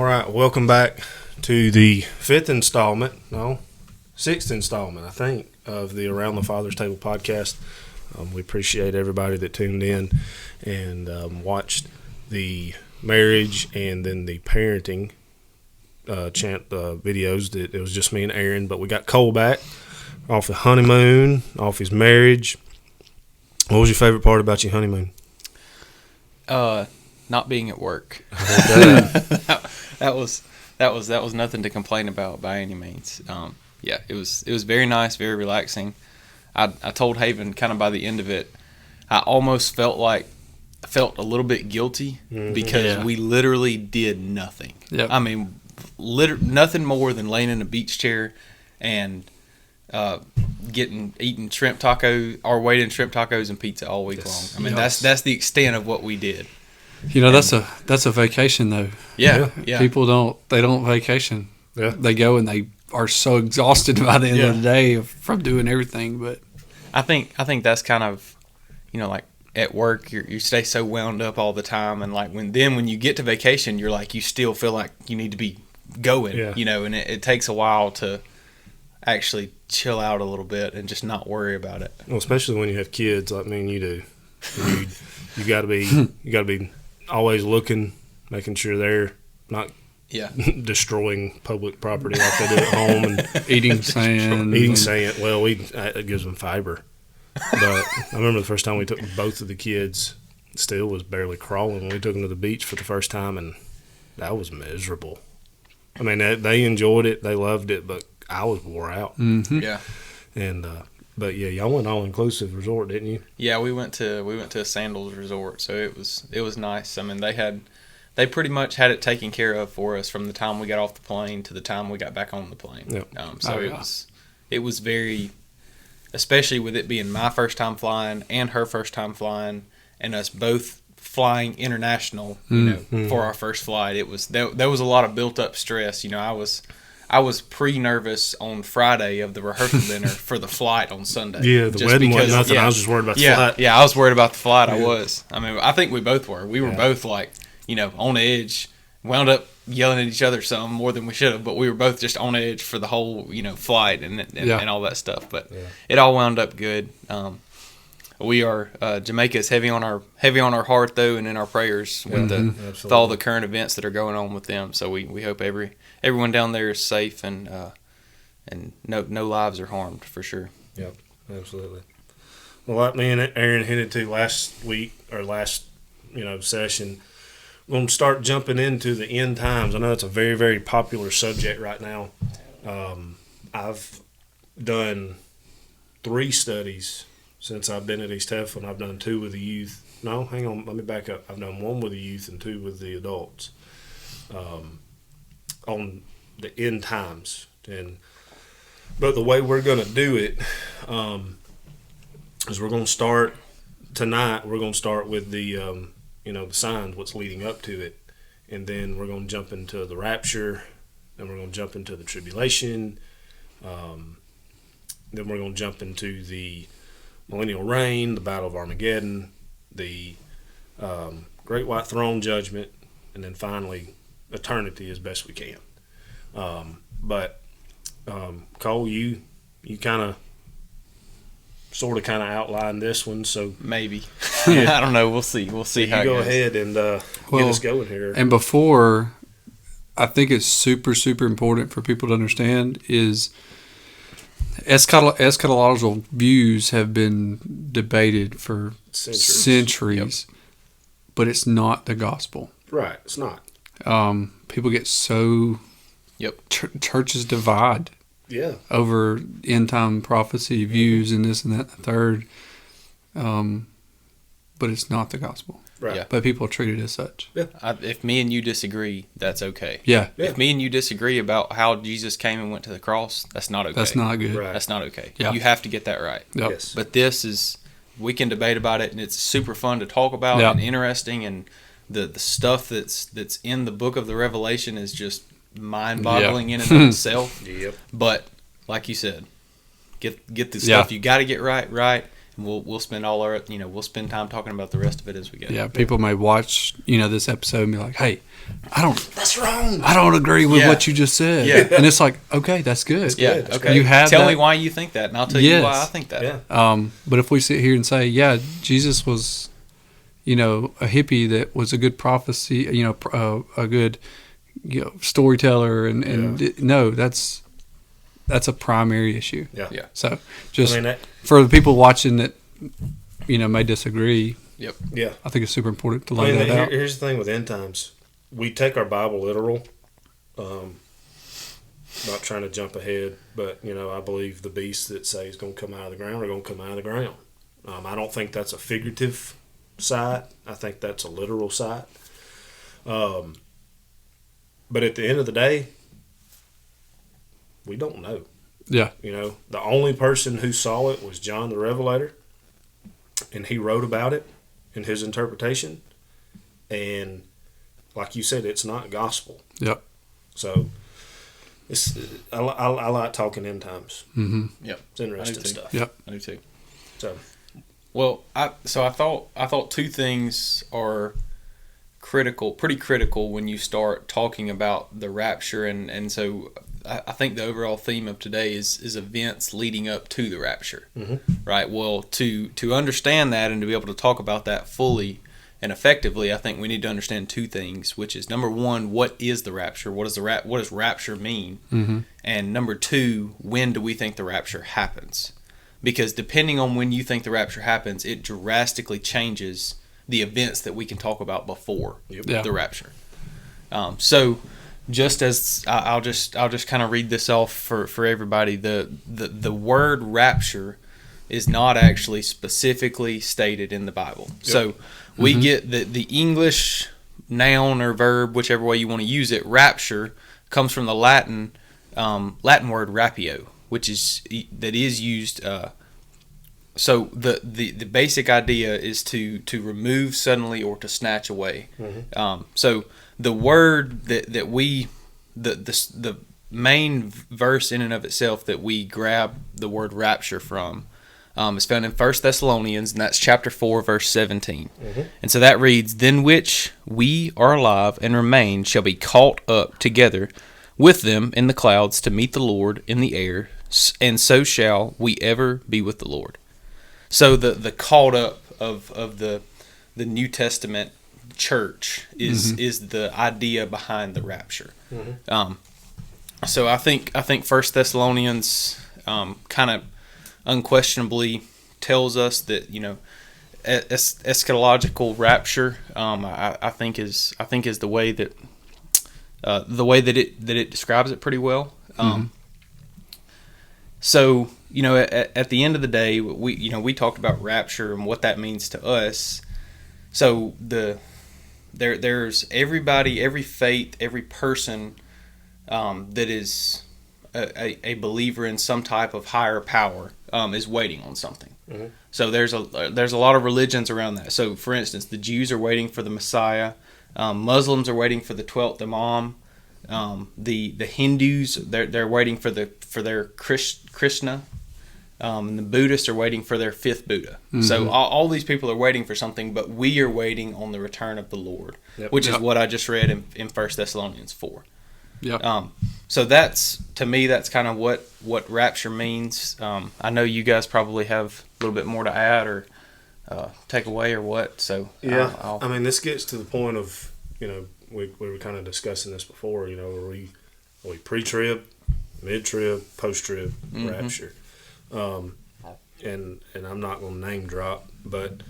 right, welcome back to the sixth installment, I think, of the Around the Father's Table podcast. We appreciate everybody that tuned in and watched the marriage and then the parenting videos. That it was just me and Aaron, but we got Cole back off the honeymoon, off his marriage. What was your favorite part about your honeymoon? Not being at work. That was nothing to complain about by any means. It was very nice, very relaxing. I told Haven kind of by the end of it, I almost felt a little bit guilty because we literally did nothing. Yep. I mean, nothing more than laying in a beach chair and eating shrimp tacos or waiting shrimp tacos and pizza all week long. I mean, that's the extent of what we did. You know, that's a vacation though. Yeah. People don't vacation. Yeah. They go and they are so exhausted by the end of the day from doing everything. But I think that's kind of, like at work, you stay so wound up all the time, and like when you get to vacation, you're like, you still feel like you need to be going, and it takes a while to actually chill out a little bit and just not worry about it. Well, especially when you have kids like me and you do. You got to be always looking, making sure they're not destroying public property like they do at home and eating sand. Well, it gives them fiber. But I remember the first time we took both of the kids, still was barely crawling. We took them to the beach for the first time, and that was miserable. I mean, they enjoyed it, they loved it, but I was wore out. Mm-hmm. Yeah. And but yeah, y'all went all-inclusive resort, didn't you? Yeah, we went to a Sandals resort, so it was nice. I mean, they pretty much had it taken care of for us from the time we got off the plane to the time we got back on the plane. Yep. It was very, especially with it being my first time flying and her first time flying, and us both flying international, for our first flight. It was there was a lot of built up stress. I was pre-nervous on Friday of the rehearsal dinner for the flight on Sunday. Yeah, the wedding wasn't nothing. Yeah, I was just worried about the flight. Yeah, I was worried about the flight. I was. I mean, I think we both were. We were both like, on edge, wound up yelling at each other some more than we should have, but we were both just on edge for the whole, flight and all that stuff. But it all wound up good. We are Jamaica is heavy on our heart though, and in our prayers with all the current events that are going on with them. So we hope everyone down there is safe and no lives are harmed for sure. Yep, absolutely. Well, like me and Aaron hinted to last week or last session, we're going to start jumping into the end times. I know it's a very, very popular subject right now. I've done 3 studies since I've been at East Heflin. I've done 2 with the youth. No, hang on. Let me back up. I've done 1 with the youth and 2 with the adults on the end times. But the way we're going to do it is we're going to start tonight. We're going to start with the the signs, what's leading up to it, and then we're going to jump into the rapture. Then we're going to jump into the tribulation. Then we're going to jump into the millennial reign, the battle of Armageddon, the great white throne judgment, and then finally eternity as best we can. But Cole, you kind of sort of outlined this one, so maybe I don't know. We'll see how it goes. Go ahead and get us going here. And before, I think it's super, super important for people to understand is eschatological views have been debated for centuries, but it's not the gospel. Right, it's not. People get so churches divide over end time prophecy views and this and that and the third, but it's not the gospel. Right. Yeah. But people treat it as such. Yeah. If me and you disagree, that's okay. Yeah. If me and you disagree about how Jesus came and went to the cross, that's not okay. That's not good. Right. That's not okay. Yeah. You have to get that right. Yep. Yes. But we can debate about it, and it's super fun to talk about and interesting, and the stuff that's in the book of the Revelation is just mind-boggling in and of itself. Yep. But like you said, get the stuff you got to get right, we'll spend all our we'll spend time talking about the rest of it as we go. Yeah, people may watch this episode and be like, "Hey, that's wrong. I don't agree with what you just said." Yeah, and it's like, okay, that's good. Yeah, good. Okay. You have tell that. me why you think that, and I'll tell you why I think that. Yeah. But if we sit here and say, yeah, Jesus was, a hippie that was a good prophecy, a good, storyteller, and no, that's a primary issue. Yeah. Yeah. So just for the people watching that, may disagree. Yep. Yeah. I think it's super important to lay that out. Here's the thing with end times. We take our Bible literal. Not trying to jump ahead, but, I believe the beast that say is going to come out of the ground are going to come out of the ground. I don't think that's a figurative sight. I think that's a literal sight. But at the end of the day, we don't know. Yeah. The only person who saw it was John the Revelator, and he wrote about it in his interpretation. And like you said, it's not gospel. Yep. So I like talking end times. Mm-hmm. Yep. It's interesting stuff. Yep. I do too. So, well, I thought two things are pretty critical when you start talking about the rapture, and so I think the overall theme of today is events leading up to the rapture, right? Well, to understand that and to be able to talk about that fully and effectively, I think we need to understand two things, which is number one, what is the rapture? What does rapture mean? Mm-hmm. And number two, when do we think the rapture happens? Because depending on when you think the rapture happens, it drastically changes the events that we can talk about before the rapture. So, just as I'll just kind of read this off for everybody. The word rapture is not actually specifically stated in the Bible. Yep. So we get the English noun or verb, whichever way you want to use it. Rapture comes from the Latin word rapio, which is used. So the basic idea is to remove suddenly or to snatch away. So the word that we the main verse in and of itself that we grab the word rapture from is found in 1 Thessalonians, and that's chapter 4, verse 17. And so that reads, "Then which we are alive and remain shall be caught up together with them in the clouds to meet the Lord in the air, and so shall we ever be with the Lord." So the caught up of the New Testament church is the idea behind the rapture. So I think 1 Thessalonians kind of unquestionably tells us that eschatological rapture I think is the way that it describes it pretty well. So at the end of the day, we talked about rapture and what that means to us. So there's everybody, every faith, every person that is a believer in some type of higher power is waiting on something. So there's a lot of religions around that. So for instance, the Jews are waiting for the Messiah. Muslims are waiting for the 12th Imam. The Hindus they're waiting for their Krishna. And the Buddhists are waiting for their fifth Buddha. So all these people are waiting for something, but we are waiting on the return of the Lord, which is what I just read in 1 Thessalonians 4. So that's, to me, that's kind of what rapture means. I know you guys probably have a little bit more to add or take away or what. So I mean, this gets to the point of we were kind of discussing this before. Are we pre-trib, mid-trib, post-trib, rapture? And I'm not going to name drop, but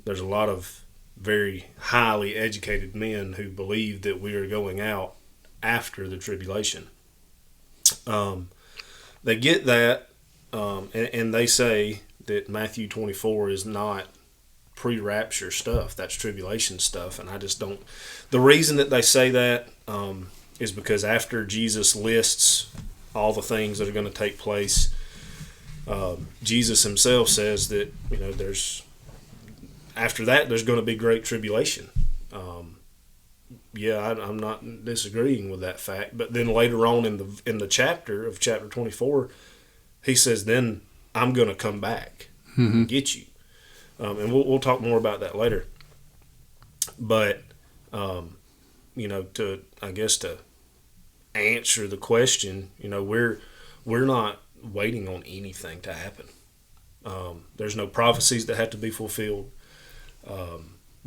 there's a lot of very highly educated men who believe that we are going out after the tribulation. They get that, and they say that Matthew 24 is not pre-rapture stuff. That's tribulation stuff, and I just don't. The reason that they say that is because after Jesus lists all the things that are going to take place, Jesus himself says that after that there's going to be great tribulation. I'm not disagreeing with that fact, but then later on in the chapter 24, he says, "Then I'm going to come back." and get you. And we'll talk more about that later. But to answer the question, we're not waiting on anything to happen. There's no prophecies that have to be fulfilled.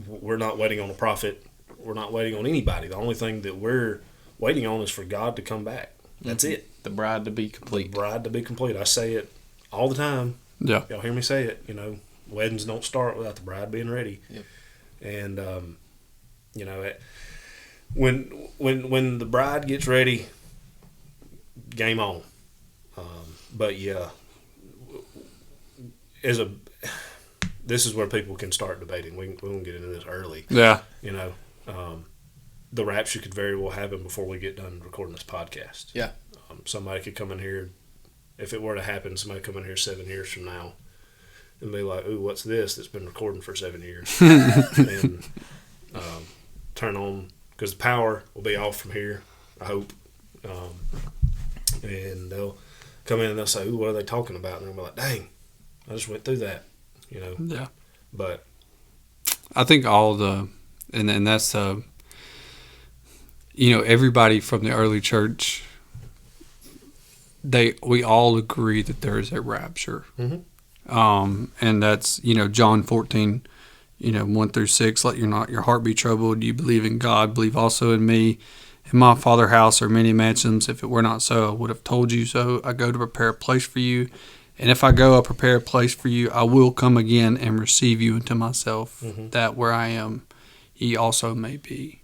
We're not waiting on a prophet. We're not waiting on anybody. The only thing that we're waiting on is for God to come back. That's it. The bride to be complete. The bride to be complete. I say it all the time. Yeah. Y'all hear me say it. Weddings don't start without the bride being ready. Yep. And when the bride gets ready, game on. But yeah, this is where people can start debating. We won't get into this early. Yeah. The rapture could very well happen before we get done recording this podcast. Yeah. Somebody could come in here, if it were to happen, somebody come in here 7 years from now and be like, "Ooh, what's this that's been recording for 7 years?" and turn on, because the power will be off from here, I hope. And they'll come in and they'll say, "Ooh, what are they talking about?" And they'll be like, "Dang, I just went through that," Yeah. But I think and that's everybody from the early church, we all agree that there is a rapture. Mm-hmm. And that's, John 14, 1-6, let your heart be troubled. You believe in God, believe also in me. In my Father's house are many mansions. If it were not so, I would have told you so. I go to prepare a place for you. And if I go, I'll prepare a place for you. I will come again and receive you unto myself, that where I am, ye also may be.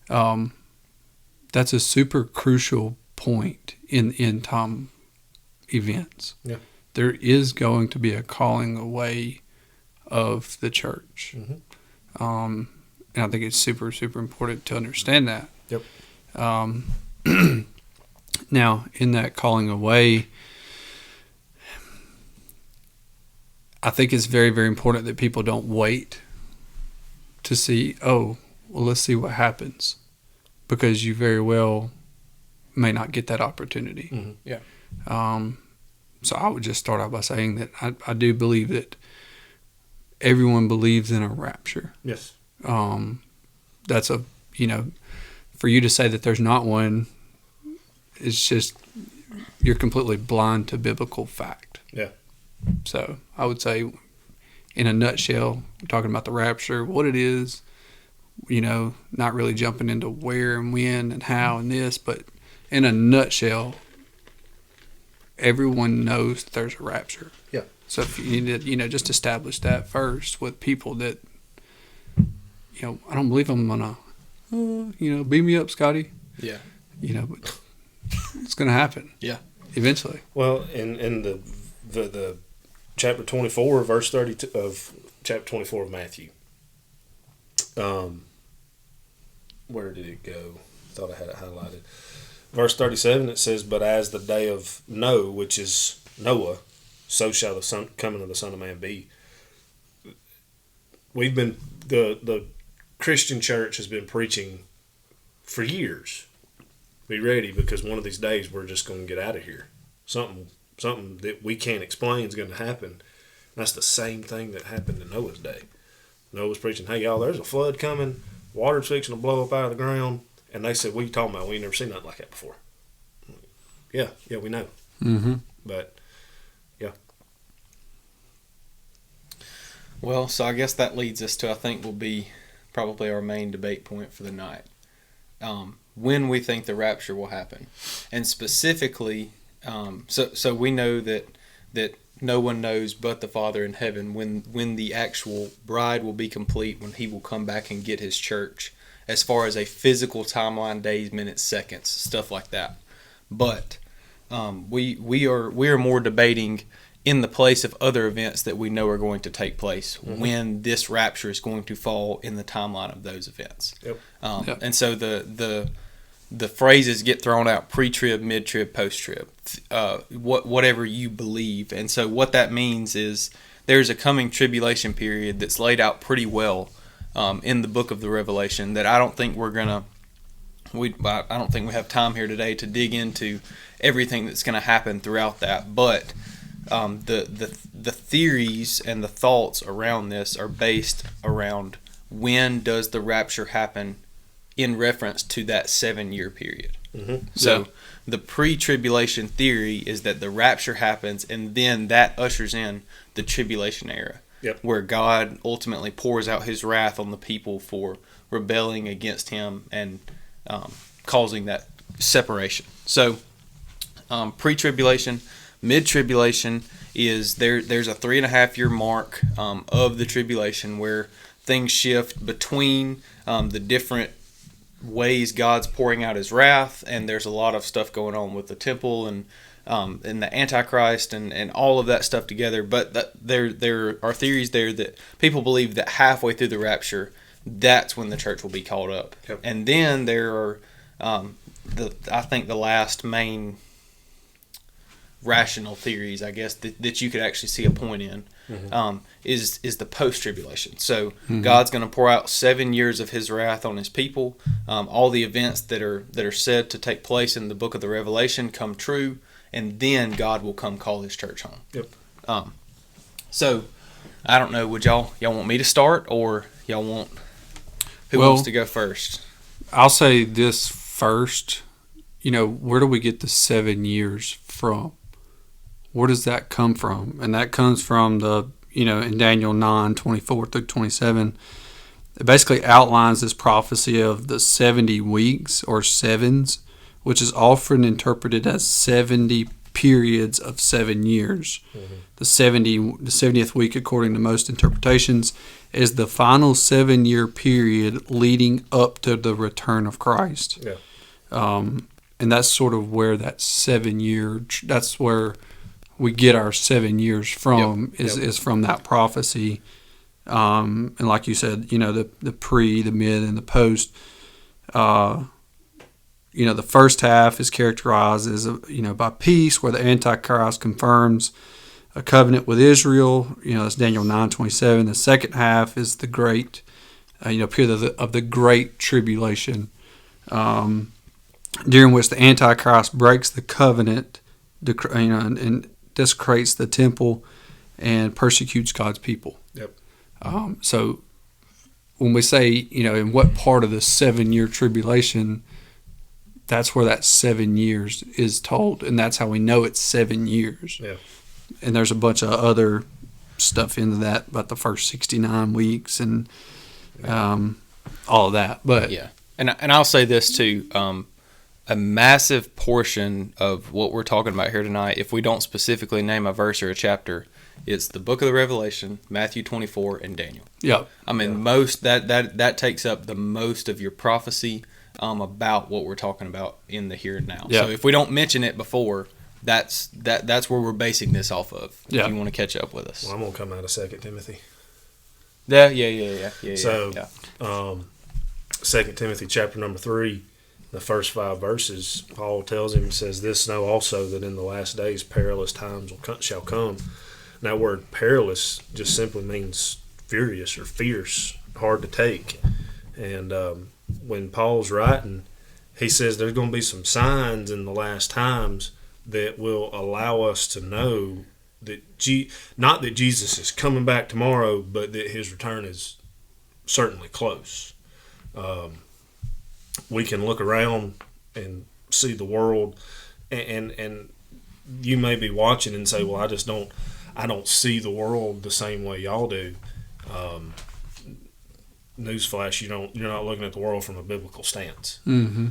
That's a super crucial point in end time events. Yeah. There is going to be a calling away of the church. And I think it's super, super important to understand that. Yep. Now, in that calling away, I think it's very, very important that people don't wait to see, let's see what happens, because you very well may not get that opportunity. Mm-hmm. Yeah. So I would just start out by saying that I do believe that everyone believes in a rapture. Yes. That's for you to say that there's not one, it's just, you're completely blind to biblical fact. Yeah. So I would say, in a nutshell, we're talking about the rapture, what it is, not really jumping into where and when and how and this, but in a nutshell, everyone knows that there's a rapture. Yeah. So if you need to, just establish that first with people that, I don't believe I'm gonna, beam me up, Scotty. Yeah. But it's gonna happen. Yeah. Eventually. Well, in the chapter 24, verse 32 of chapter 24 of Matthew. Where did it go? Thought I had it highlighted. Verse 37, it says, "But as the day of Noah, which is Noah, so shall the coming of the Son of Man be." We've been, the Christian church has been preaching for years. Be ready, because one of these days we're just going to get out of here. Something that we can't explain is going to happen. And that's the same thing that happened in Noah's day. Noah was preaching, "Hey, y'all, there's a flood coming. Water's fixing to blow up out of the ground." And they said, "What are you talking about? We ain't never seen nothing like that before." Yeah, we know. Mm-hmm. But, yeah. Well, so I guess that leads us to, I think, will be probably our main debate point for the night. When we think the rapture will happen. And specifically, so we know that no one knows but the Father in heaven when the actual bride will be complete, when he will come back and get his church, as far as a physical timeline, days, minutes, seconds, stuff like that. But we are more debating in the place of other events that we know are going to take place, when this rapture is going to fall in the timeline of those events. Yep. And so the phrases get thrown out: pre-trib, mid-trib, post-trib, whatever you believe. And so what that means is there's a coming tribulation period that's laid out pretty well in the book of the Revelation, that I don't think I don't think we have time here today to dig into everything that's going to happen throughout that. But the theories and the thoughts around this are based around when does the rapture happen in reference to that 7-year period. Mm-hmm. So the pre-tribulation theory is that the rapture happens and then that ushers in the tribulation era, where God ultimately pours out his wrath on the people for rebelling against him and causing that separation. So pre-tribulation, mid-tribulation is there's a 3.5-year mark of the tribulation where things shift between the different ways God's pouring out his wrath, and there's a lot of stuff going on with the temple and the Antichrist and all of that stuff together. But there are theories there that people believe that halfway through the rapture, that's when the church will be called up. Yep. And then there are I think the last main rational theories, I guess, that you could actually see a point in, is the post-tribulation. So God's going to pour out 7 years of his wrath on his people. All the events that are said to take place in the book of the Revelation come true, and then God will come call his church home. Yep. So I don't know, would y'all want me to start, or y'all want who wants to go first? I'll say this first. Where do we get the 7 years from? Where does that come from? And that comes from in Daniel 9:24 through 27. It basically outlines this prophecy of the 70 weeks or sevens, which is often interpreted as 70 periods of 7 years. Mm-hmm. The 70th week, according to most interpretations, is the final 7-year period leading up to the return of Christ. Yeah. And that's sort of where that 7-year, that's where we get our 7 years from, is from that prophecy. And like you said, the pre, the mid, and the post. The first half is characterized as by peace, where the Antichrist confirms a covenant with Israel. It's Daniel 9:27. The second half is the great, period of the great tribulation, during which the Antichrist breaks the covenant, and desecrates the temple and persecutes God's people. Yep. So when we say, in what part of the 7-year tribulation, that's where that 7 years is told, and that's how we know it's 7 years. Yeah. And there's a bunch of other stuff into that about the first 69 weeks and all of that. But yeah, and I'll say this too. A massive portion of what we're talking about here tonight, if we don't specifically name a verse or a chapter, it's the book of the Revelation, Matthew 24, and Daniel. Yeah. I mean, most that takes up the most of your prophecy about what we're talking about in the here and now. Yeah. So if we don't mention it before, that's where we're basing this off of. If you want to catch up with us. Well, I'm gonna come out of 2 Timothy. Yeah. So, 2 Timothy chapter number 3. The first 5 verses, Paul tells him, says, "This know also that in the last days perilous times shall come." And that word perilous just simply means furious or fierce, hard to take. And when Paul's writing, he says there's going to be some signs in the last times that will allow us to know that not that Jesus is coming back tomorrow, but that his return is certainly close. We can look around and see the world, and you may be watching and say, "Well, I don't see the world the same way y'all do." Newsflash: you're not looking at the world from a biblical stance. Mm-hmm.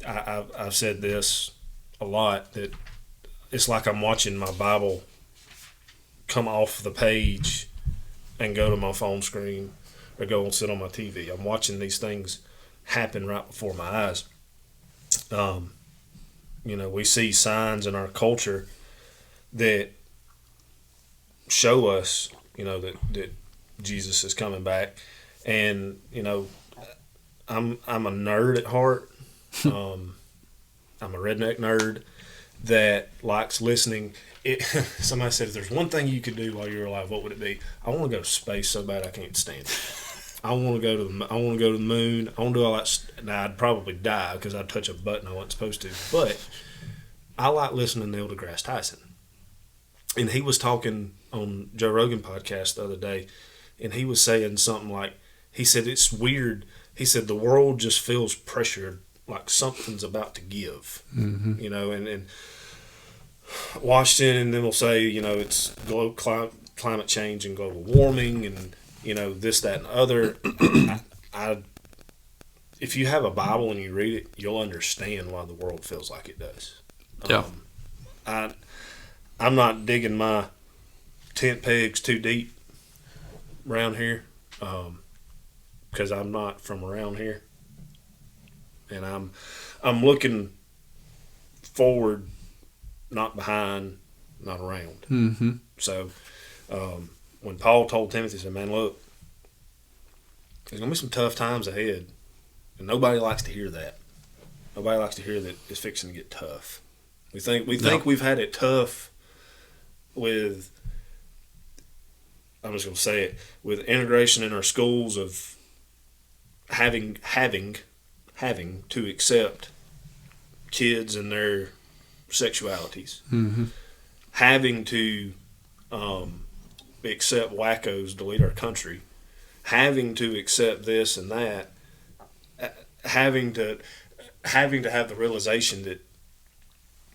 I've said this a lot, that it's like I'm watching my Bible come off the page and go to my phone screen or go and sit on my TV. I'm watching these things happen right before my eyes. We see signs in our culture that show us, that Jesus is coming back. And, I'm a nerd at heart. I'm a redneck nerd that likes listening. Somebody said, if there's one thing you could do while you're alive, what would it be? I want to go to space so bad I can't stand it. I want to go to the moon. I want to do all that. Now, I'd probably die because I'd touch a button I wasn't supposed to. But I like listening to Neil deGrasse Tyson. And he was talking on Joe Rogan podcast the other day, and he was saying something like, he said, it's weird. He said, the world just feels pressured, like something's about to give, you know, and Washington, and then we'll say, you know, it's climate change and global warming and, you know, this, that, and other. If you have a Bible and you read it, you'll understand why the world feels like it does. Yeah. I'm not digging my tent pegs too deep around here, because I'm not from around here, and I'm looking forward, not behind, not around. Mm-hmm. So when Paul told Timothy, he said, "Man, look, there's gonna be some tough times ahead," and nobody likes to hear that. Nobody likes to hear that it's fixing to get tough. We think we've had it tough with, I'm just going to say it, with integration in our schools of having to accept kids and their sexualities, having to accept wackos to lead our country, having to accept this and that, having to have the realization that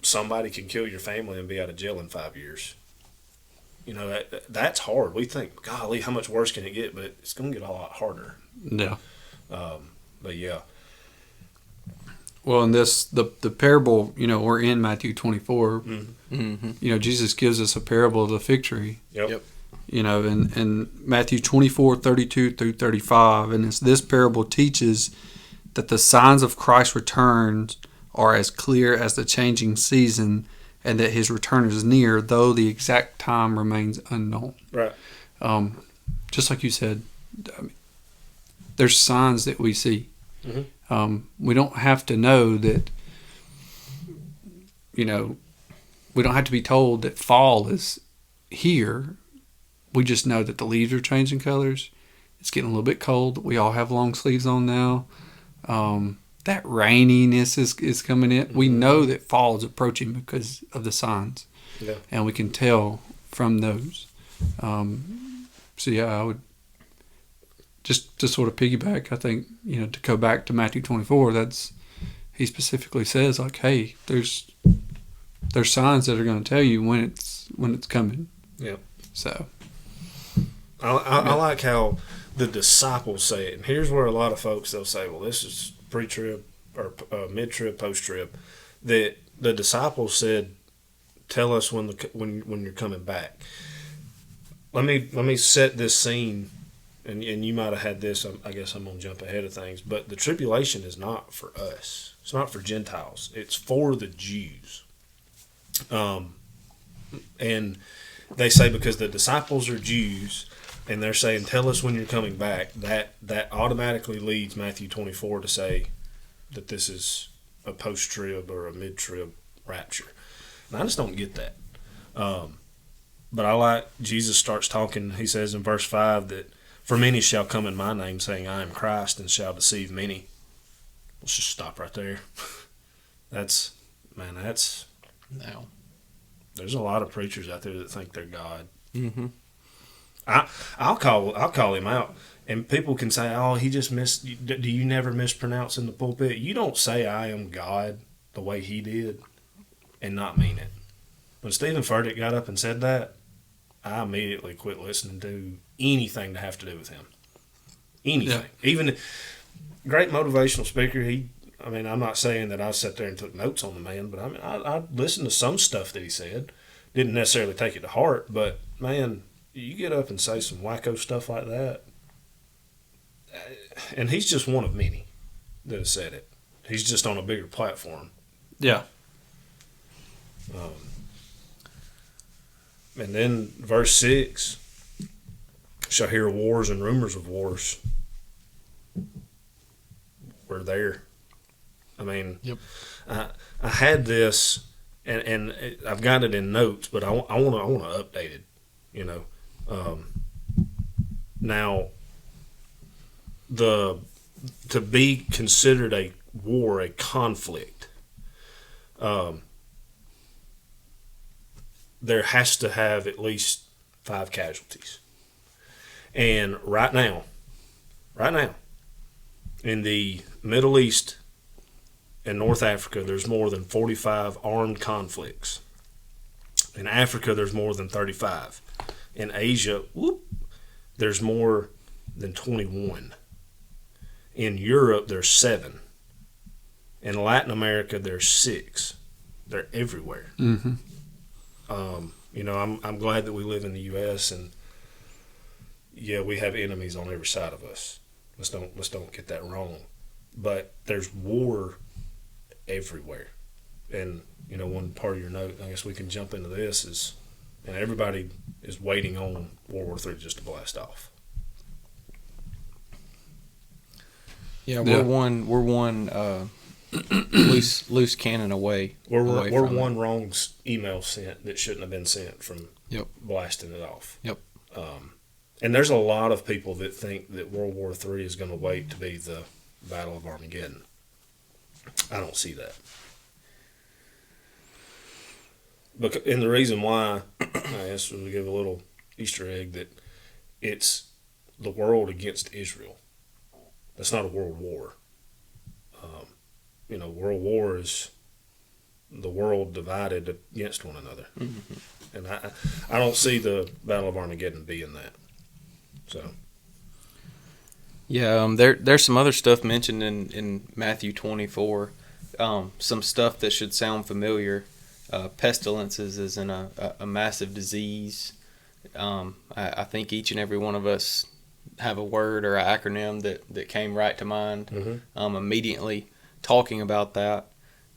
somebody can kill your family and be out of jail in 5 years. You know, that's hard. We think, golly, how much worse can it get? But it's going to get a lot harder. Yeah. But yeah. Well, in this, the parable, you know, we're in Matthew 24. Mm-hmm. You know, Jesus gives us a parable of the fig tree. Yep. You know, in Matthew 24, 32 through 35. And this parable teaches that the signs of Christ's return are as clear as the changing season, and that his return is near, though the exact time remains unknown. Right. Just like you said, I mean, there's signs that we see. Mm-hmm. We don't have to know that, you know, we don't have to be told that fall is here. We just know that the leaves are changing colors. It's getting a little bit cold. We all have long sleeves on now. That raininess is coming in. We know that fall is approaching because of the signs. Yeah. And we can tell from those. So yeah, I would just to sort of piggyback, I think, you know, to go back to Matthew 24, he specifically says, like, hey, there's signs that are going to tell you when it's coming. Yeah. So I like how the disciples say it. And here's where a lot of folks, they'll say, well, this is pre-trib or mid-trib, post-trib. That the disciples said, tell us when you're coming back. Let me set this scene, and you might have had this. I guess I'm going to jump ahead of things. But the tribulation is not for us. It's not for Gentiles. It's for the Jews. And they say because the disciples are Jews, and they're saying, tell us when you're coming back, that automatically leads Matthew 24 to say that this is a post-trib or a mid-trib rapture. And I just don't get that. But I like Jesus starts talking. He says in verse 5 that for many shall come in my name, saying, I am Christ, and shall deceive many. Let's just stop right there. That's No. There's a lot of preachers out there that think they're God. Mm-hmm. I'll call him out, and people can say, "Oh, he just missed." Do you never mispronounce in the pulpit? You don't say "I am God" the way he did, and not mean it. When Stephen Furtick got up and said that, I immediately quit listening to anything to have to do with him. Anything, even great motivational speaker. I'm not saying that I sat there and took notes on the man, but I listened to some stuff that he said. Didn't necessarily take it to heart, but man, you get up and say some wacko stuff like that, and he's just one of many that have said it. He's just on a bigger platform. yeah. And then verse 6, shall hear wars and rumors of wars. We're there. I mean, Yep. I had this, and I've got it in notes, but I want to update it. You know, now to be considered a war, a conflict. there has to have at least 5 casualties. And right now, in the Middle East and North Africa, there's more than 45 armed conflicts. In Africa, there's more than 35. In Asia, there's more than 21. In Europe, there's 7. In Latin America, there's 6. They're everywhere. Mm-hmm. I'm glad that we live in the U.S. and we have enemies on every side of us. Let's don't get that wrong. But there's war everywhere. And one part of your note, I guess we can jump into this, is, and everybody is waiting on World War III just to blast off. Yeah, we're one loose cannon away. We're one wrong email sent that shouldn't have been sent from blasting it off. Yep. And there's a lot of people that think that World War III is going to wait to be the Battle of Armageddon. I don't see that. And the reason why, I guess we'll give a little Easter egg, that it's the world against Israel. That's not a world war. World war is the world divided against one another. Mm-hmm. And I don't see the Battle of Armageddon being that. So. Yeah, there's some other stuff mentioned in Matthew 24. Some stuff that should sound familiar. Pestilences is in a massive disease. I think each and every one of us have a word or an acronym that came right to mind immediately talking about that.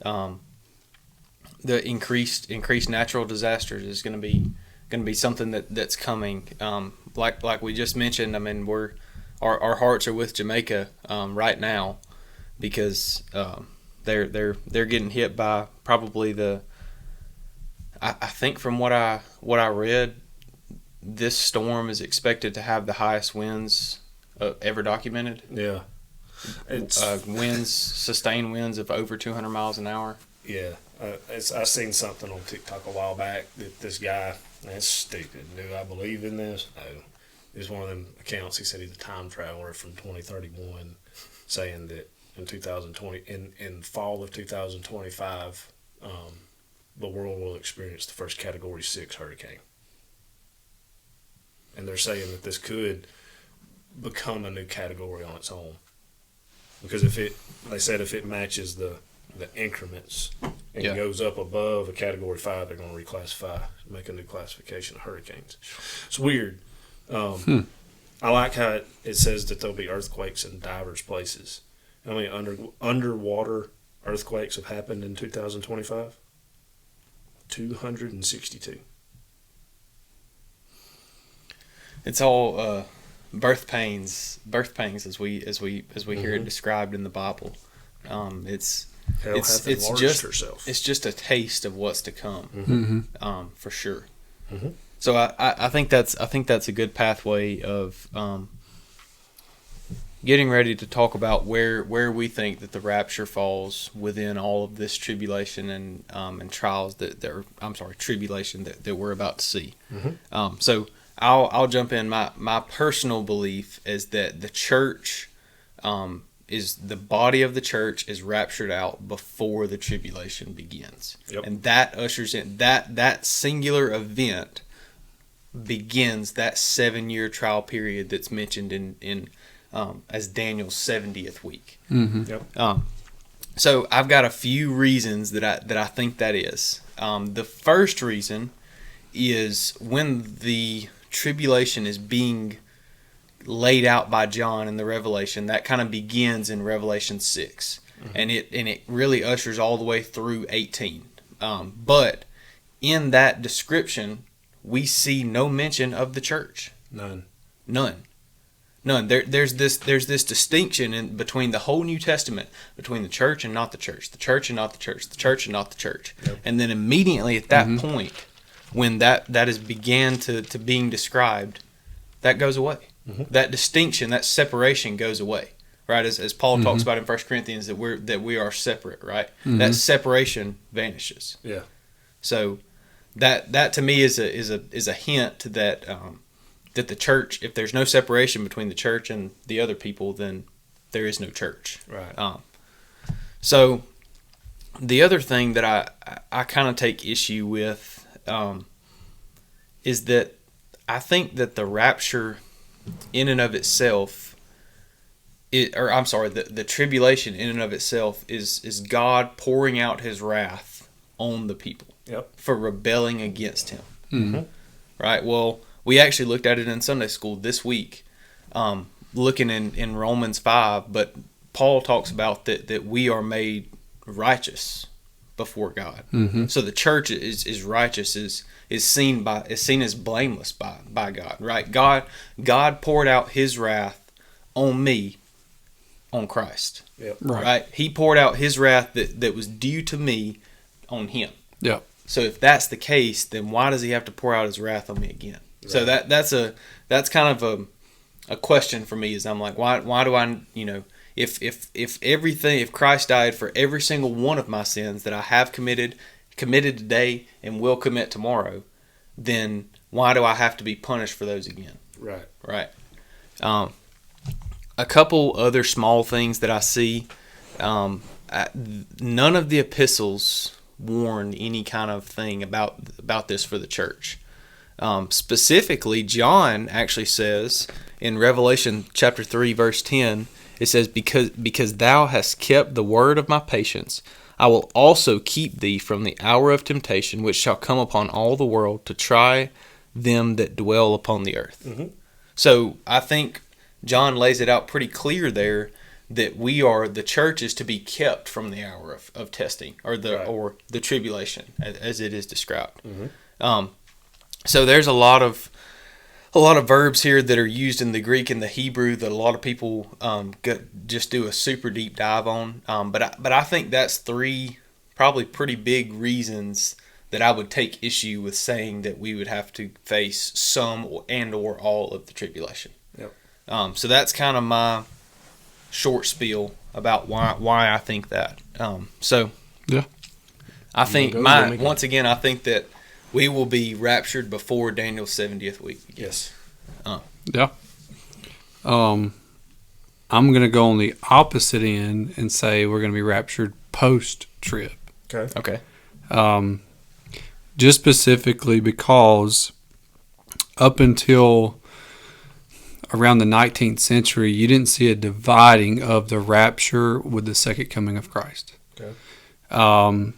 The increased natural disasters is going to be something that's coming. Like we just mentioned, I mean, our hearts are with Jamaica right now because they're getting hit by probably I think from what I read, this storm is expected to have the highest winds ever documented. Yeah. Sustained winds of over 200 miles an hour. Yeah. I seen something on TikTok a while back that this guy, that's stupid. Do I believe in this? No. It was one of them accounts. He said he's a time traveler from 2031, saying that in 2020, in fall of 2025, the world will experience the first Category 6 hurricane. And they're saying that this could become a new category on its own. Because if it matches the increments and goes up above a Category 5, they're going to reclassify, make a new classification of hurricanes. It's weird. I like how it says that there'll be earthquakes in diverse places. How many underwater earthquakes have happened in 2025? 262. It's all birth pains as we hear it described in the Bible. It's just a taste of what's to come, for sure. Mm-hmm. So I think that's a good pathway of getting ready to talk about where we think that the rapture falls within all of this tribulation and trials tribulation that we're about to see. Mm-hmm. So I'll jump in. My personal belief is that the church is the body of the church is raptured out before the tribulation begins. Yep. And that ushers in that singular event begins that 7-year trial period that's mentioned in as Daniel's 70th week. Mm-hmm. Yep. So I've got a few reasons that I think that is. The first reason is when the tribulation is being laid out by John in the Revelation, that kind of begins in Revelation 6, and it really ushers all the way through 18. But in that description, we see no mention of the church. None. There's this distinction between the whole New Testament, between the church and not the church, the church and not the church, the church and not the church. Yep. And then immediately at that point, when that is began to being described, that goes away. Mm-hmm. That distinction, that separation goes away. Right? As Paul talks about in 1 Corinthians, that we are separate, right? Mm-hmm. That separation vanishes. Yeah. So that to me is a hint that that the church, if there's no separation between the church and the other people, then there is no church. Right. So the other thing that I kind of take issue with is that I think that the rapture in and of itself, the tribulation in and of itself is God pouring out his wrath on the people for rebelling against him. Mm-hmm. Right? Well, we actually looked at it in Sunday school this week, looking in Romans 5, but Paul talks about that we are made righteous before God. Mm-hmm. So the church is righteous, is seen as blameless by God, right? God poured out his wrath on me on Christ. Yep. Right? He poured out his wrath that was due to me on him. Yeah. So if that's the case, then why does he have to pour out his wrath on me again? Right. So that's kind of a question for me, is I'm like, why do I, if Christ died for every single one of my sins that I have committed today and will commit tomorrow, then why do I have to be punished for those again? Right. A couple other small things that I see, none of the epistles warn any kind of thing about this for the church. Specifically, John actually says in Revelation chapter 3 verse 10, it says, because thou hast kept the word of my patience, I will also keep thee from the hour of temptation which shall come upon all the world to try them that dwell upon the earth. Mm-hmm. So I think John lays it out pretty clear there that the church is to be kept from the hour of testing or the tribulation as it is described. Mm-hmm. So there's a lot of verbs here that are used in the Greek and the Hebrew that a lot of people just do a super deep dive on. But I think that's three probably pretty big reasons that I would take issue with saying that we would have to face some or all of the tribulation. Yep. So that's kind of my short spiel about why I think that. Yeah. I think once again, I think that we will be raptured before Daniel's 70th week begins. Yes. Yeah. I'm going to go on the opposite end and say we're going to be raptured post-trib. Okay. Just specifically because up until around the 19th century, you didn't see a dividing of the rapture with the second coming of Christ. Okay. And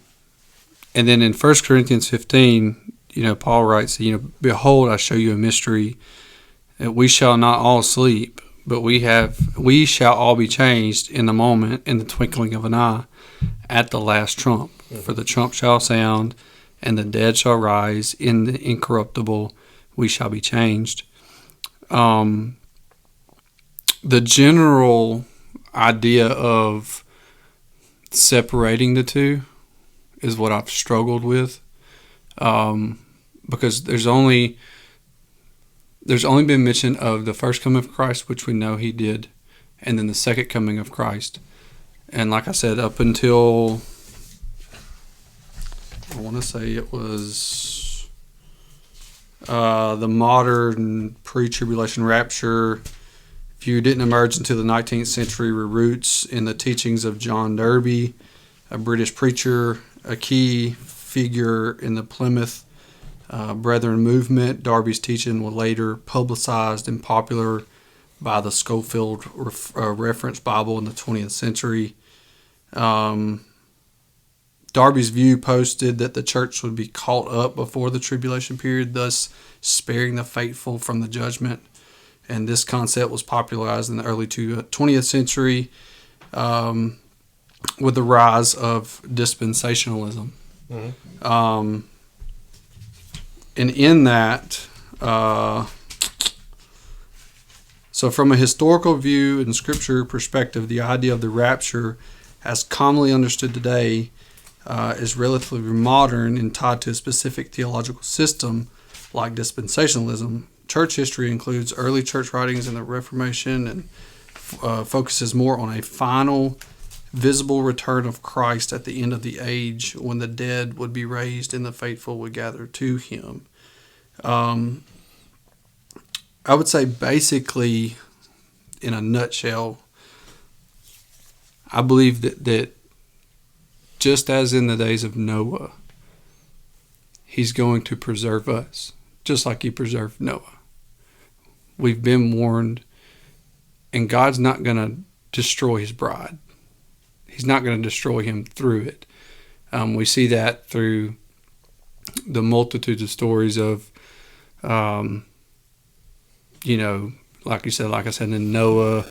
then in 1 Corinthians 15, Paul writes, behold, I show you a mystery, that we shall not all sleep, but we shall all be changed in the moment, in the twinkling of an eye, at the last trump. Mm-hmm. For the trump shall sound, and the dead shall rise, in the incorruptible we shall be changed. The general idea of separating the two is what I've struggled with, because there's only been mention of the first coming of Christ, which we know he did, and then the second coming of Christ. And like I said, up until I want to say it was the modern pre-tribulation rapture, if you didn't emerge until the 19th century, were roots in the teachings of John Derby, a British preacher, a key figure in the Plymouth Brethren movement. Darby's teaching was later publicized and popular by the Schofield Reference Bible in the 20th century. Darby's view posted that the church would be caught up before the tribulation period, thus sparing the faithful from the judgment. And this concept was popularized in the early 20th century with the rise of dispensationalism. Mm-hmm. And in that, so from a historical view and scripture perspective, the idea of the rapture, as commonly understood today, is relatively modern and tied to a specific theological system like dispensationalism. Church history includes early church writings in the Reformation and focuses more on a final visible return of Christ at the end of the age, when the dead would be raised and the faithful would gather to him. I would say basically, in a nutshell, I believe that just as in the days of Noah, he's going to preserve us, just like he preserved Noah. We've been warned, and God's not going to destroy his bride. He's not going to destroy him through it. We see that through the multitudes of stories of, like you said, like I said, in Noah,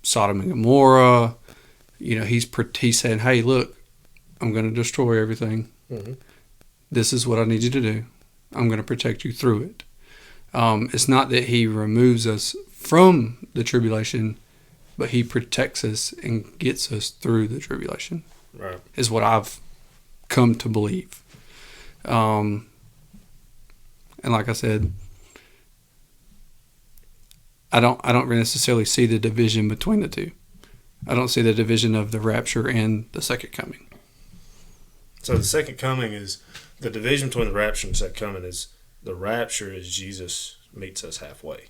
Sodom and Gomorrah. He's saying, hey, look, I'm going to destroy everything. Mm-hmm. This is what I need you to do. I'm going to protect you through it. It's not that he removes us from the tribulation, but he protects us and gets us through the tribulation. Right. Is what I've come to believe. And like I said, I don't necessarily see the division between the two. I don't see the division of the rapture and the second coming. So the second coming is the division between the rapture and the second coming is the rapture is Jesus meets us halfway.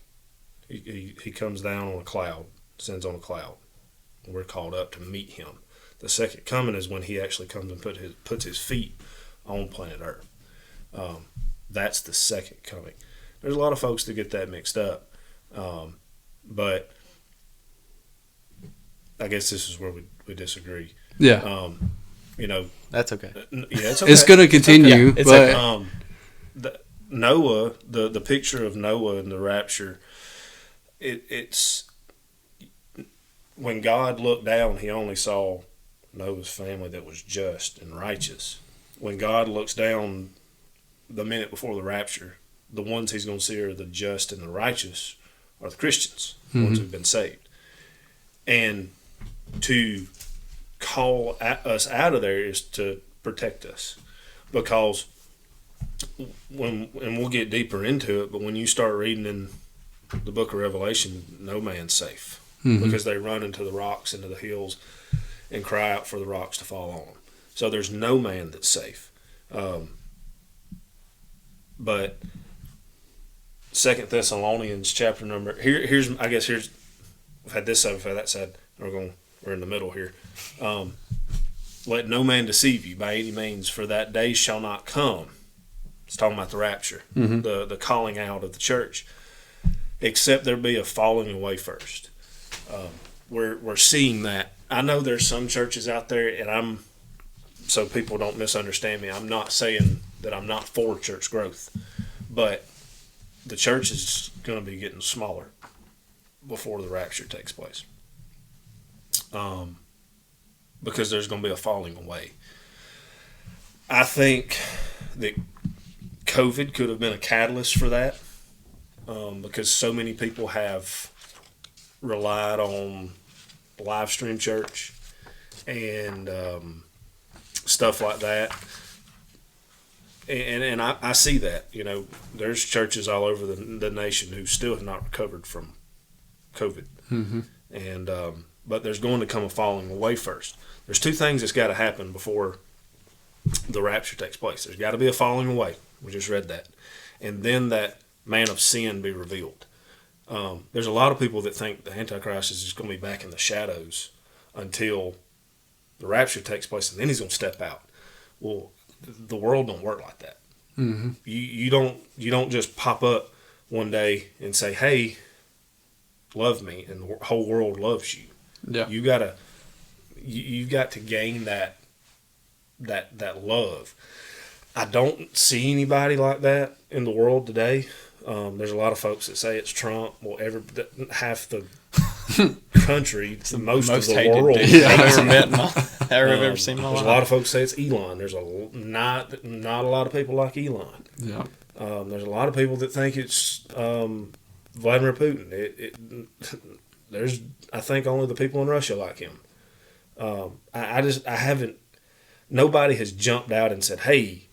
He comes down on a cloud, sends on a cloud. We're called up to meet him. The second coming is when he actually comes and puts his feet on planet Earth. That's the second coming. There's a lot of folks that get that mixed up. But I guess this is where we disagree. Yeah. That's okay. Yeah, it's okay. It's going to continue. It's but okay. Noah, the picture of Noah and the rapture, it's when God looked down, he only saw Noah's family that was just and righteous. When God looks down the minute before the rapture, the ones he's going to see are the just and the righteous, are the Christians, the ones who've been saved. And to call us out of there is to protect us. Because and we'll get deeper into it, but when you start reading in the book of Revelation, no man's safe. Mm-hmm. Because they run into the rocks, into the hills, and cry out for the rocks to fall on them. So there's no man that's safe. But 2 Thessalonians chapter number here's we've had this side, we've had that side. We're in the middle here. Let no man deceive you by any means, for that day shall not come. It's talking about the rapture, the calling out of the church, except there be a falling away first. We're seeing that. I know there's some churches out there, and so people don't misunderstand me. I'm not saying that I'm not for church growth, but the church is going to be getting smaller before the rapture takes place. Because there's going to be a falling away. I think that COVID could have been a catalyst for that, because so many people have relied on live stream church and stuff like that. And I see that. There's churches all over the nation who still have not recovered from COVID. Mm-hmm. And but there's going to come a falling away first. There's two things that's got to happen before the rapture takes place. There's got to be a falling away. We just read that. And then that man of sin be revealed. There's a lot of people that think the Antichrist is just going to be back in the shadows until the rapture takes place, and then he's going to step out. Well, the world don't work like that. Mm-hmm. You don't just pop up one day and say, "Hey, love me," and the whole world loves you. Yeah, you got to gain that love. I don't see anybody like that in the world today. There's a lot of folks that say it's Trump. Well, half the country, most of the world. I've ever met. I've ever seen in my life. There's a lot of folks say it's Elon. There's not a lot of people like Elon. Yeah. There's a lot of people that think it's Vladimir Putin. There's, I think, only the people in Russia like him. I haven't. Nobody has jumped out and said, "Hey,"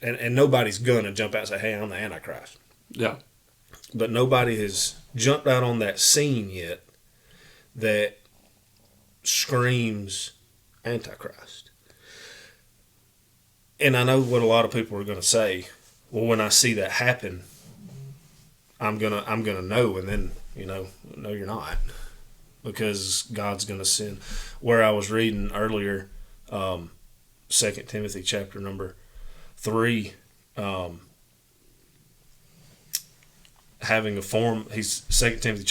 and nobody's gonna jump out and say, "Hey, I'm the Antichrist." Yeah. But nobody has jumped out on that scene yet that screams Antichrist. And I know what a lot of people are going to say. Well, when I see that happen, I'm gonna know, and then no, you're not, because God's gonna send. Where I was reading earlier, 2 Timothy chapter number 3, having a form. He's 2 Timothy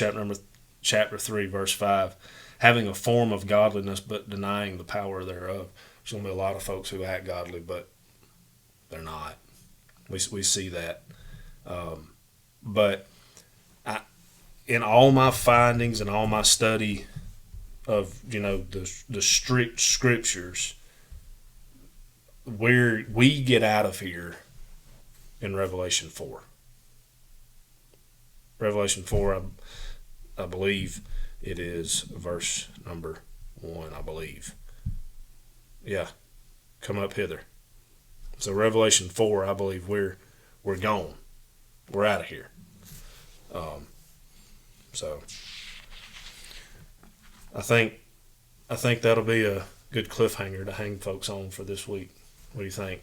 chapter 3 verse 5, having a form of godliness but denying the power thereof. There's gonna be a lot of folks who act godly, but they're not. We see that. But in all my findings and all my study of the strict scriptures, where we get out of here in Revelation 4. Revelation 4, I believe it is verse number 1. I believe. Yeah, come up hither. So Revelation 4, I believe we're gone. We're out of here. So I think that'll be a good cliffhanger to hang folks on for this week. What do you think?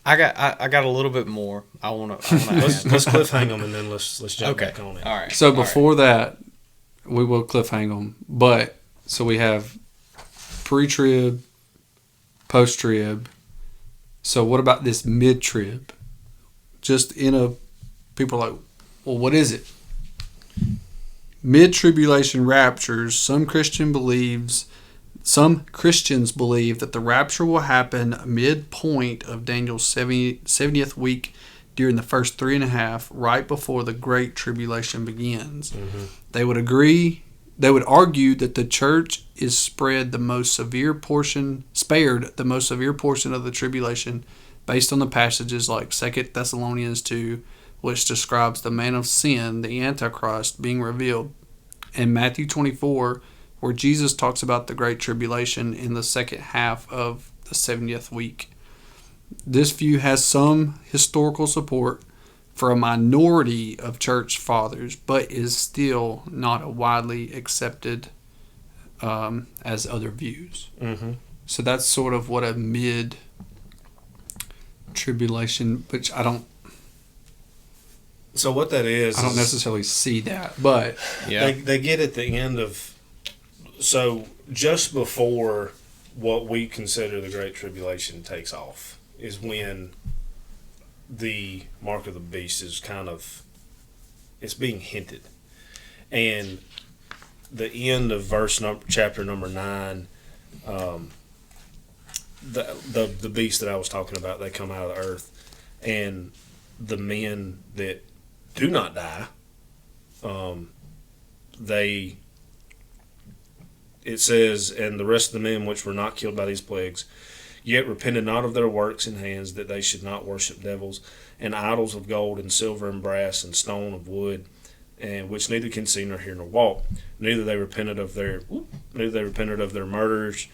I got a little bit more. I want to. let's cliffhang them, and then let's jump back on it. All right. So before that, we will cliffhang them. But so we have pre-trib, post-trib. So what about this mid-trib? People are like, well, what is it? Mid-tribulation raptures. Some Christians believe that the rapture will happen midpoint of Daniel's 70th week during the first 3.5, right before the Great Tribulation begins. Mm-hmm. They would argue that the church is spared the most severe portion of the tribulation based on the passages like 2 Thessalonians 2, which describes the man of sin, the Antichrist, being revealed, and Matthew 24, where Jesus talks about the Great Tribulation in the second half of the 70th week. This view has some historical support for a minority of church fathers, but is still not a widely accepted as other views. Mm-hmm. So that's sort of what a mid-tribulation, which I don't... So what that is... I don't necessarily see that, but... Yeah. They get at the end of... So just before what we consider the Great Tribulation takes off is when the mark of the beast is it's being hinted. And the end of chapter number 9, the beast that I was talking about, they come out of the earth, and the men that do not die, it says, and the rest of the men which were not killed by these plagues, yet repented not of their works and hands, that they should not worship devils and idols of gold and silver and brass and stone of wood, and which neither can see nor hear nor walk. Neither they repented of their murders,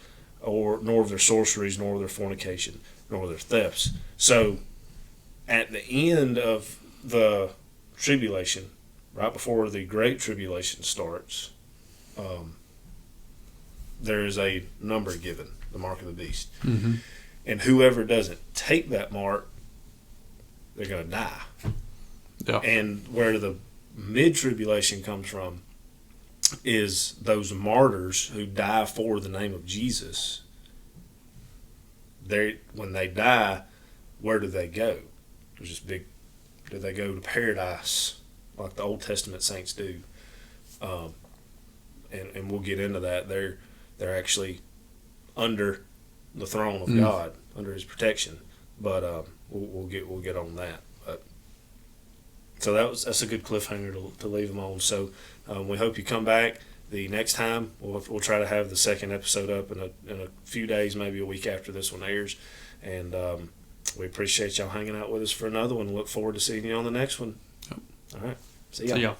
nor of their sorceries, nor of their fornication, nor of their thefts. So, at the end of the tribulation, right before the Great Tribulation starts, there is a number given, the mark of the beast. Mm-hmm. And whoever doesn't take that mark, they're going to die. Yeah. And where the mid-tribulation comes from is those martyrs who die for the name of Jesus. When they die, where do they go? There's this big... Do they go to paradise like the Old Testament saints do? And we'll get into that. They're actually under the throne of God, under His protection. But we'll get on that. But so that's a good cliffhanger to leave them on. So we hope you come back the next time. We'll try to have the second episode up in a few days, maybe a week after this one airs. And we appreciate y'all hanging out with us for another one. Look forward to seeing you on the next one. Yep. All right. See y'all.